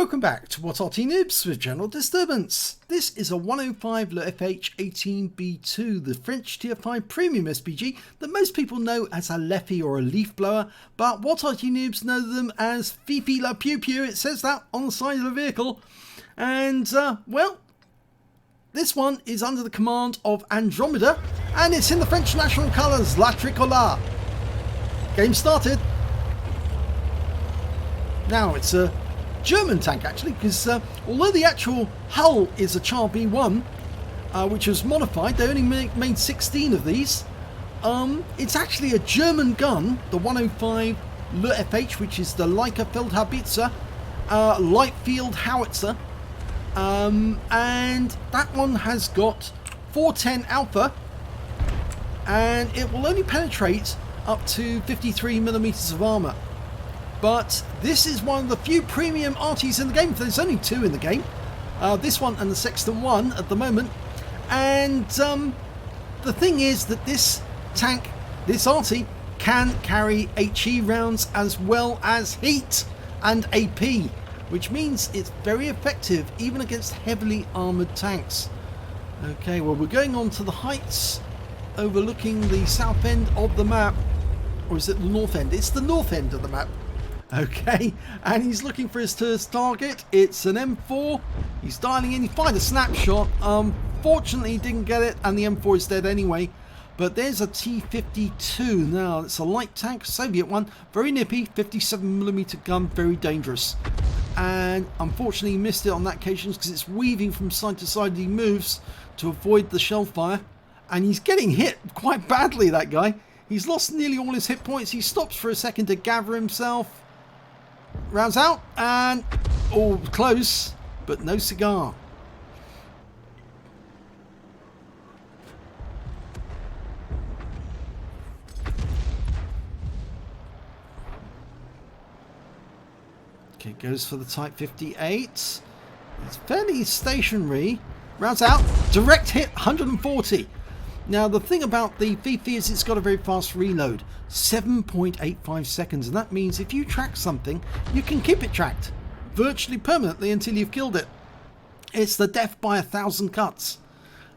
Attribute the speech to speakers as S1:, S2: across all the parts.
S1: Welcome back to What Arty Noobs with General Disturbance. This is a 105 leFH18B2, the French Tier 5 premium SPG that most people know as a leFhy or a leaf blower, but What Arty Noobs know them as Fifi la Pew Pew. It says that on the side of the vehicle. And, well, this one is under the command of Andromedaa, and it's in the French national colours, La Tricolore. Game started. Now it's a German tank actually, because although the actual hull is a Char B1, which was modified, they only made 16 of these. It's actually a German gun, the 105 leFH, which is the Leica Feldhaubitze light field howitzer, and that one has got 410 alpha, and it will only penetrate up to 53mm of armour. But this is one of the few premium Artys in the game. There's only two in the game. This one and the Sexton one at the moment. And the thing is that this tank, this Arty, can carry HE rounds as well as heat and AP, which means it's very effective even against heavily armoured tanks. Okay, well, we're going on to the heights overlooking the south end of the map. Or is it the north end? It's the north end of the map. Okay, and he's looking for his first target. It's an M4. He's dialing in. He fired a snapshot. Fortunately, he didn't get it, and the M4 is dead anyway. But there's a T-52. Now, it's a light tank, Soviet one. Very nippy, 57mm gun, very dangerous. And unfortunately, he missed it on that occasion because it's weaving from side to side. He moves to avoid the shell fire. And he's getting hit quite badly, that guy. He's lost nearly all his hit points. He stops for a second to gather himself. Rounds out, and oh, close, but no cigar. Okay, goes for the Type 58. It's fairly stationary. Rounds out, direct hit, 140. Now, the thing about the Fifi is it's got a very fast reload, 7.85 seconds, and that means if you track something, you can keep it tracked virtually permanently until you've killed it. It's the death by 1,000 cuts.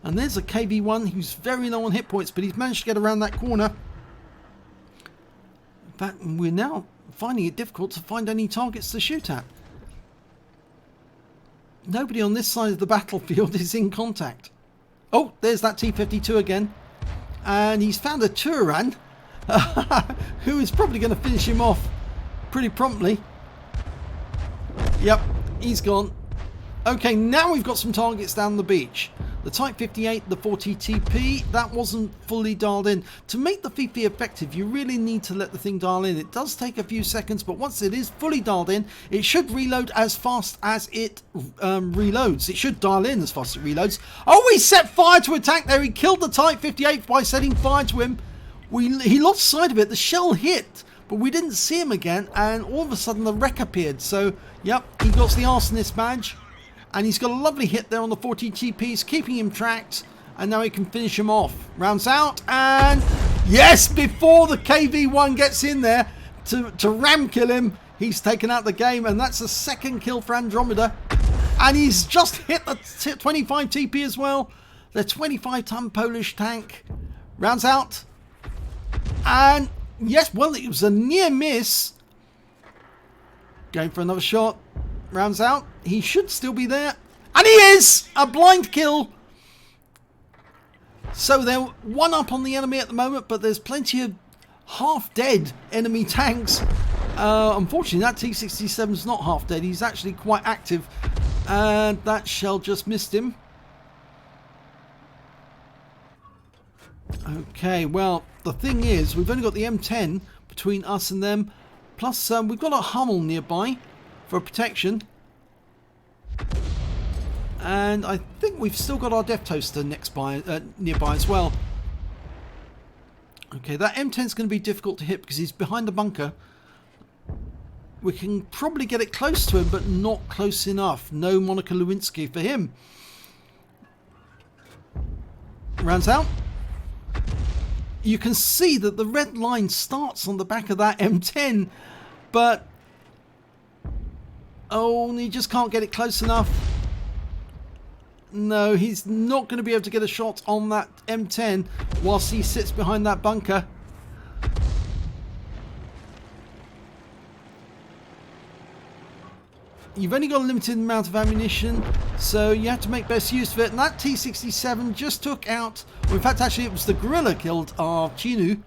S1: And there's a KV-1 who's very low on hit points, but he's managed to get around that corner. In fact, we're now finding it difficult to find any targets to shoot at. Nobody on this side of the battlefield is in contact. Oh, there's that T-52 again. And he's found a Turan who is probably going to finish him off pretty promptly. Yep, he's gone. Okay, now we've got some targets down the beach. The Type 58, the 40TP, that wasn't fully dialed in. To make the Fifi effective, you really need to let the thing dial in. It does take a few seconds, but once it is fully dialed in, it should reload as fast as it reloads. It should dial in as fast as it reloads. Oh, he set fire to a tank there. He killed the Type 58 by setting fire to him. He lost sight of it. The shell hit, but we didn't see him again, and all of a sudden the wreck appeared. So, yep, he got the arsonist badge. And he's got a lovely hit there on the 40 TPs, keeping him tracked. And now he can finish him off. Rounds out, and yes, before the KV-1 gets in there to ram kill him, he's taken out the game. And that's a second kill for Andromedaa. And he's just hit the 25 TP as well. The 25-ton Polish tank. Rounds out. And yes, well, it was a near miss. Going for another shot. Rounds out. He should still be there. And he is! A blind kill. So they're one up on the enemy at the moment, but there's plenty of half-dead enemy tanks. Unfortunately, that T-67 is not half-dead. He's actually quite active. And that shell just missed him. Okay, well, the thing is, we've only got the M10 between us and them. Plus, we've got a Hummel nearby for protection, and I think we've still got our Death Toaster nearby as well. Okay, that M10 is going to be difficult to hit because he's behind the bunker. We can probably get it close to him, but not close enough. No Monica Lewinsky for him. Rounds out. You can see that the red line starts on the back of that M10, but Oh, and he just can't get it close enough. No, he's not going to be able to get a shot on that M10 whilst he sits behind that bunker. You've only got a limited amount of ammunition, so you have to make best use of it. And that T-67 just took out, well, in fact, actually, it was the Gorilla killed our Chinu.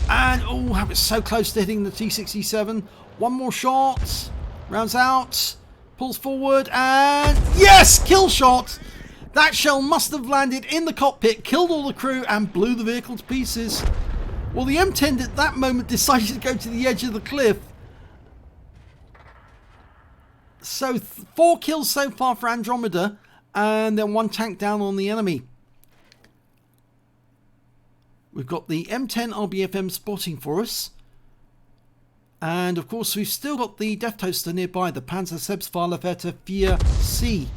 S1: And, oh, I was so close to hitting the T-67. One more shot. Rounds out. Pulls forward. And, yes! Kill shot! That shell must have landed in the cockpit, killed all the crew, and blew the vehicle to pieces. Well, the M10 at that moment decided to go to the edge of the cliff. So 4 kills so far for Andromeda, and then 1 tank down on the enemy. We've got the M10 RBFM spotting for us. And of course we've still got the Death Toaster nearby, the Panzer Selbstfahrerwaffe 4C.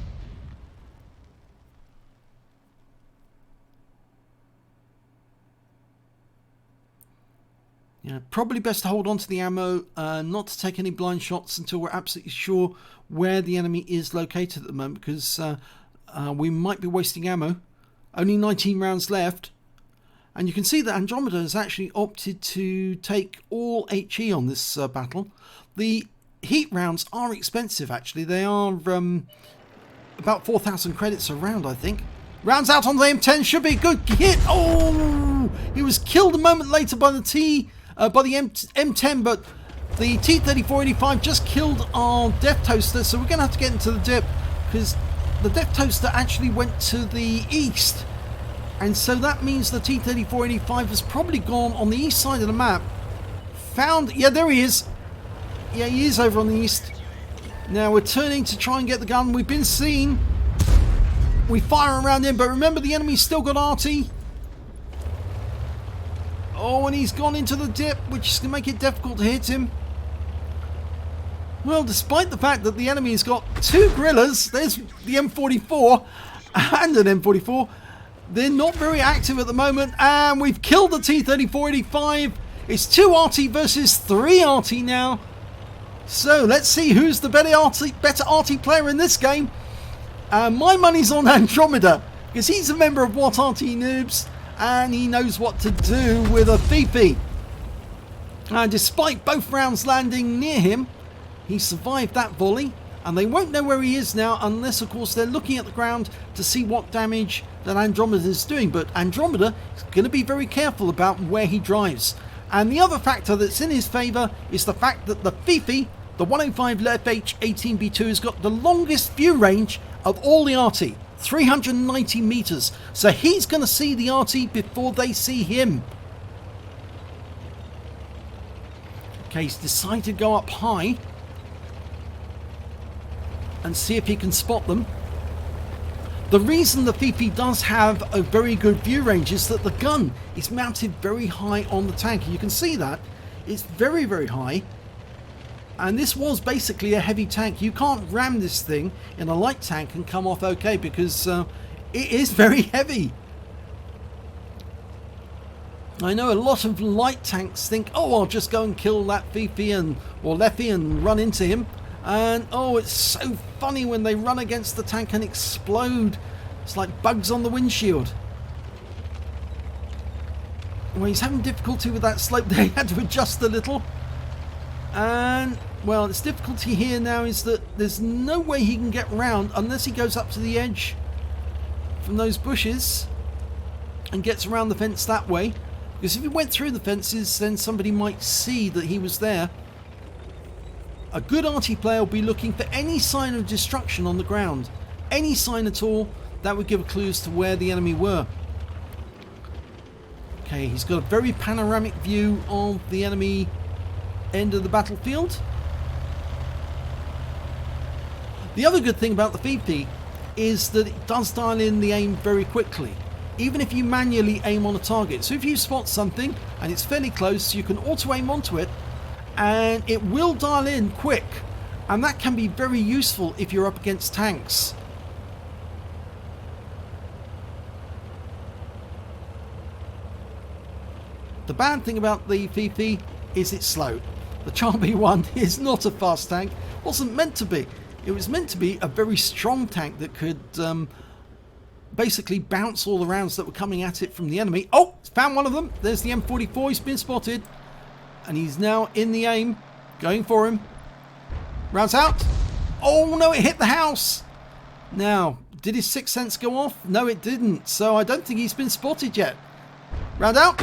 S1: Yeah, probably best to hold on to the ammo, not to take any blind shots until we're absolutely sure where the enemy is located at the moment, because we might be wasting ammo. Only 19 rounds left. And you can see that Andromeda has actually opted to take all HE on this battle. The heat rounds are expensive, actually. They are about 4,000 credits a round, I think. Rounds out on the M10, should be a good hit. Oh, he was killed a moment later by the M10, but the T-3485 just killed our Death Toaster, so we're going to have to get into the dip, because the Death Toaster actually went to the east, and so that means the T-3485 has probably gone on the east side of the map. Found, yeah, there he is. Yeah, he is over on the east. Now we're turning to try and get the gun. We've been seen. We fire around him, but remember the enemy's still got Arty. Oh, and he's gone into the dip, which is going to make it difficult to hit him. Well, despite the fact that the enemy's got 2 gorillas, there's the M44 and an M44. They're not very active at the moment, and we've killed the T-3485. It's 2 Arty versus 3 Arty now. So let's see who's the better Arty player in this game. My money's on Andromeda, because he's a member of What Arty Noobs, and he knows what to do with a Fifi. And despite both rounds landing near him, he survived that volley, and they won't know where he is now unless, of course, they're looking at the ground to see what damage that Andromeda is doing. But Andromeda is going to be very careful about where he drives. And the other factor that's in his favour is the fact that the Fifi, the 105 leFH18B2, has got the longest view range of all the Arty, 390 meters. So he's going to see the Arty before they see him. Okay, he's decided to go up high and see if he can spot them. The reason the Fifi does have a very good view range is that the gun is mounted very high on the tank. You can see that. It's very, very high. And this was basically a heavy tank. You can't ram this thing in a light tank and come off okay, because it is very heavy. I know a lot of light tanks think, oh, I'll just go and kill that Fifi or Leffy and run into him. And oh, it's so funny when they run against the tank and explode. It's like bugs on the windshield. Well, he's having difficulty with that slope there. He had to adjust a little. And well, its difficulty here now is that there's no way he can get round unless he goes up to the edge from those bushes and gets around the fence that way. Because if he went through the fences, then somebody might see that he was there. A good Arty player will be looking for any sign of destruction on the ground. Any sign at all, that would give a clue as to where the enemy were. Okay, he's got a very panoramic view of the enemy end of the battlefield. The other good thing about the Fifi is that it does dial in the aim very quickly, even if you manually aim on a target. So if you spot something and it's fairly close, you can auto aim onto it, and it will dial in quick, and that can be very useful if you're up against tanks. The bad thing about the Fifi is it's slow. The Charby 1 is not a fast tank. Wasn't meant to be. It was meant to be a very strong tank that could basically bounce all the rounds that were coming at it from the enemy. Oh, found one of them. There's the M44. He's been spotted. And he's now in the aim. Going for him. Rounds out. Oh no, it hit the house. Now, did his sixth sense go off? No, it didn't. So I don't think he's been spotted yet. Round out.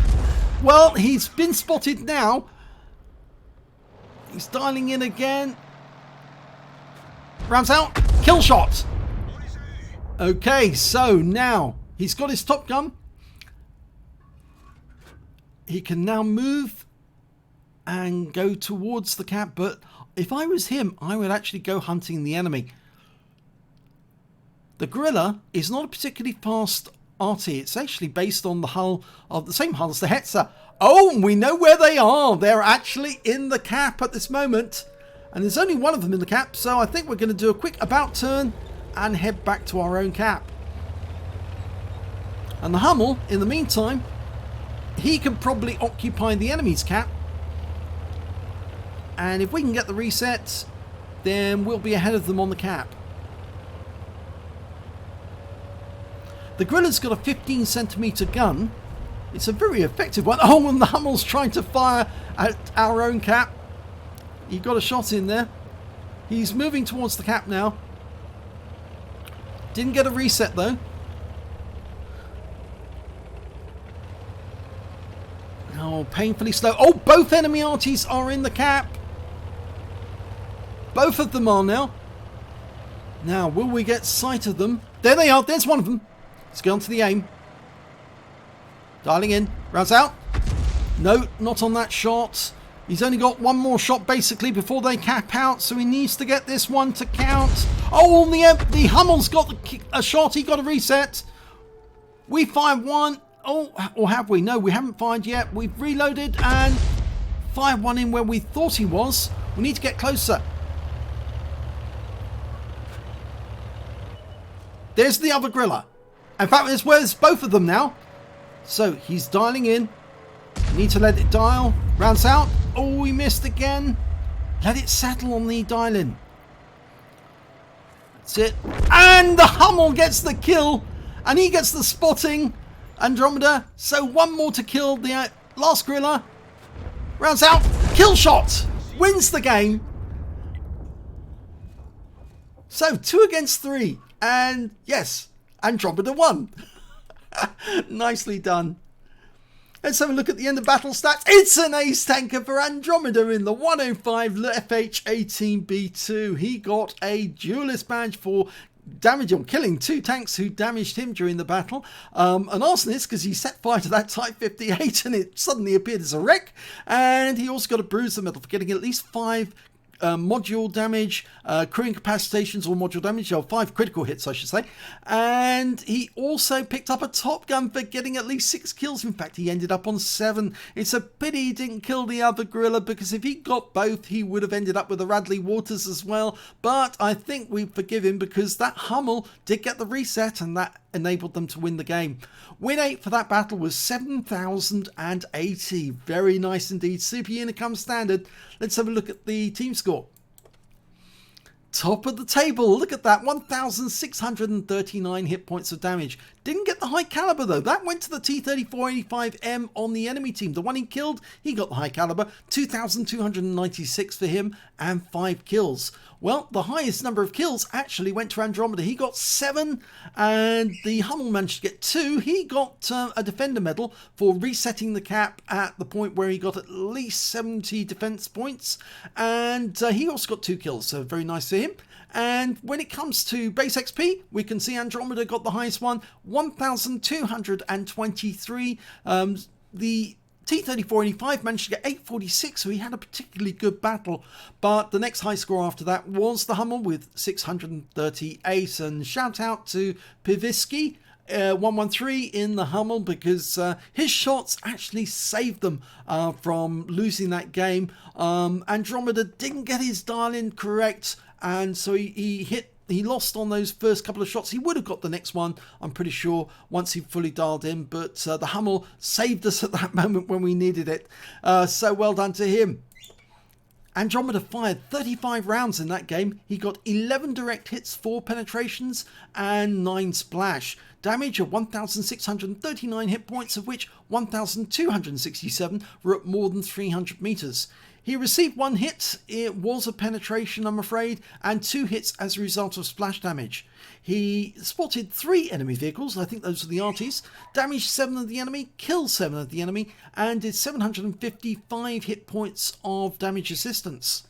S1: Well, he's been spotted now. He's dialing in again. Rounds out. Kill shot. Okay, so now he's got his top gun. He can now move and go towards the cap. But if I was him, I would actually go hunting the enemy. The Gorilla is not a particularly fast Arty. It's actually based on the hull of the same hull as the Hetzer. Oh, we know where they are. They're actually in the cap at this moment. And there's only one of them in the cap. So I think we're going to do a quick about turn and head back to our own cap. And the Hummel, in the meantime, he can probably occupy the enemy's cap. And if we can get the reset, then we'll be ahead of them on the cap. The Gorilla's got a 15 centimeter gun. It's a very effective one. Oh, and the Hummel's trying to fire at our own cap. He got a shot in there. He's moving towards the cap now. Didn't get a reset though. Oh, painfully slow. Oh, both enemy Arties are in the cap. Both of them are now. Now, will we get sight of them? There they are. There's one of them. Let's go on to the aim. Dialing in. Rounds out. No, not on that shot. He's only got one more shot basically before they cap out, so he needs to get this one to count. Oh, the Hummel's got a shot. He got a reset. We fired one. Oh, or have we? No, we haven't fired yet. We've reloaded and fired one in where we thought he was. We need to get closer. There's the other Gorilla. In fact, there's both of them now. So he's dialing in. Need to let it dial. Rounds out. Oh, he missed again. Let it settle on the dial in. That's it. And the Hummel gets the kill. And he gets the spotting. Andromeda. So one more to kill the last Gorilla. Rounds out. Kill shot. Wins the game. So 2 against 3. And yes, Andromeda won. Nicely done. Let's have a look at the end of battle stats. It's an ace tanker for Andromeda in the 105 leFH18B2. He got a duelist badge for damage on killing 2 tanks who damaged him during the battle. An arsonist because he set fire to that Type 58 and it suddenly appeared as a wreck. And he also got a bruiser medal for getting at least 5 module damage, crew incapacitations or module damage, or 5 critical hits I should say. And he also picked up a top gun for getting at least 6 kills. In fact, he ended up on 7. It's a pity he didn't kill the other Gorilla, because if he got both he would have ended up with the Radley Waters as well. But I think we forgive him because that Hummel did get the reset and that enabled them to win the game. Win 8 for that battle was 7,080. Very nice indeed. Super Unicum standard. Let's have a look at the team score. Top of the table, look at that, 1,639 hit points of damage. Didn't get the high caliber though, that went to the T-3485M on the enemy team. The one he killed, he got the high caliber, 2,296 for him and 5 kills. Well, the highest number of kills actually went to Andromeda. He got 7 and the Hummel managed to get 2. He got a defender medal for resetting the cap at the point where he got at least 70 defense points, and he also got 2 kills, so very nice for him. And when it comes to base XP, we can see Andromeda got the highest one, 1,223. The T-3485 managed to get 846, so he had a particularly good battle. But the next high score after that was the Hummel with 638. And shout out to Pivisky, 113 in the Hummel, because his shots actually saved them from losing that game. Andromeda didn't get his dial in correct, and so he lost on those first couple of shots. He would have got the next one, I'm pretty sure, once he fully dialed in. But the Hummel saved us at that moment when we needed it. So well done to him. Andromeda fired 35 rounds in that game. He got 11 direct hits, 4 penetrations and 9 splash. Damage of 1,639 hit points, of which 1,267 were at more than 300 meters. He received 1 hit, it was a penetration I'm afraid, and 2 hits as a result of splash damage. He spotted 3 enemy vehicles, I think those are the Artys, damaged 7 of the enemy, killed 7 of the enemy, and did 755 hit points of damage assistance.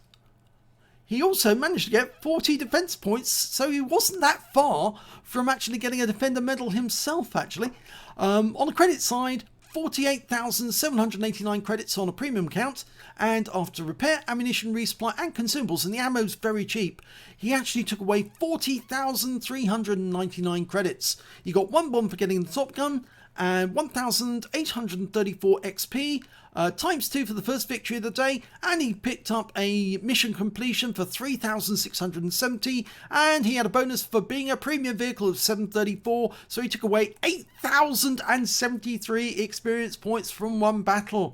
S1: He also managed to get 40 defense points, so he wasn't that far from actually getting a Defender medal himself actually. On the credit side, 48,789 credits on a premium account, and after repair, ammunition resupply and consumables, and the ammo's very cheap, he actually took away 40,399 credits. He got 1 bomb for getting the top gun and 1,834 XP, times 2 for the first victory of the day, and he picked up a mission completion for 3,670, and he had a bonus for being a premium vehicle of 734, so he took away 8,073 experience points from 1 battle.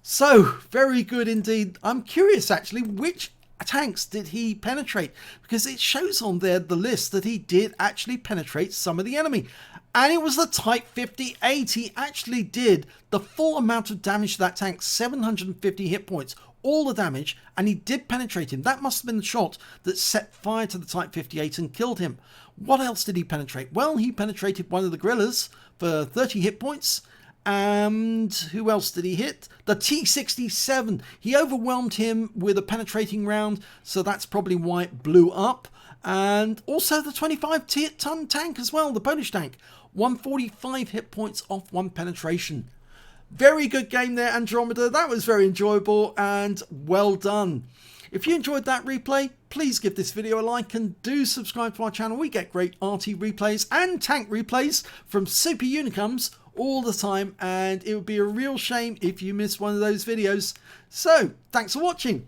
S1: So, very good indeed. I'm curious actually, which tanks did he penetrate? Because it shows on there the list that he did actually penetrate some of the enemy. And it was the Type 58. He actually did the full amount of damage to that tank, 750 hit points, all the damage, and he did penetrate him. That must have been the shot that set fire to the Type 58 and killed him. What else did he penetrate? Well, he penetrated one of the guerrillas for 30 hit points. And who else did he hit? The T-67. He overwhelmed him with a penetrating round, so that's probably why it blew up. And also the 25-ton tank as well, the Polish tank. 145 hit points off 1 penetration. Very good game there, Andromeda. That was very enjoyable and well done. If you enjoyed that replay, please give this video a like and do subscribe to our channel. We get great Arty replays and tank replays from Super Unicums all the time, and it would be a real shame if you miss one of those videos. So, thanks for watching.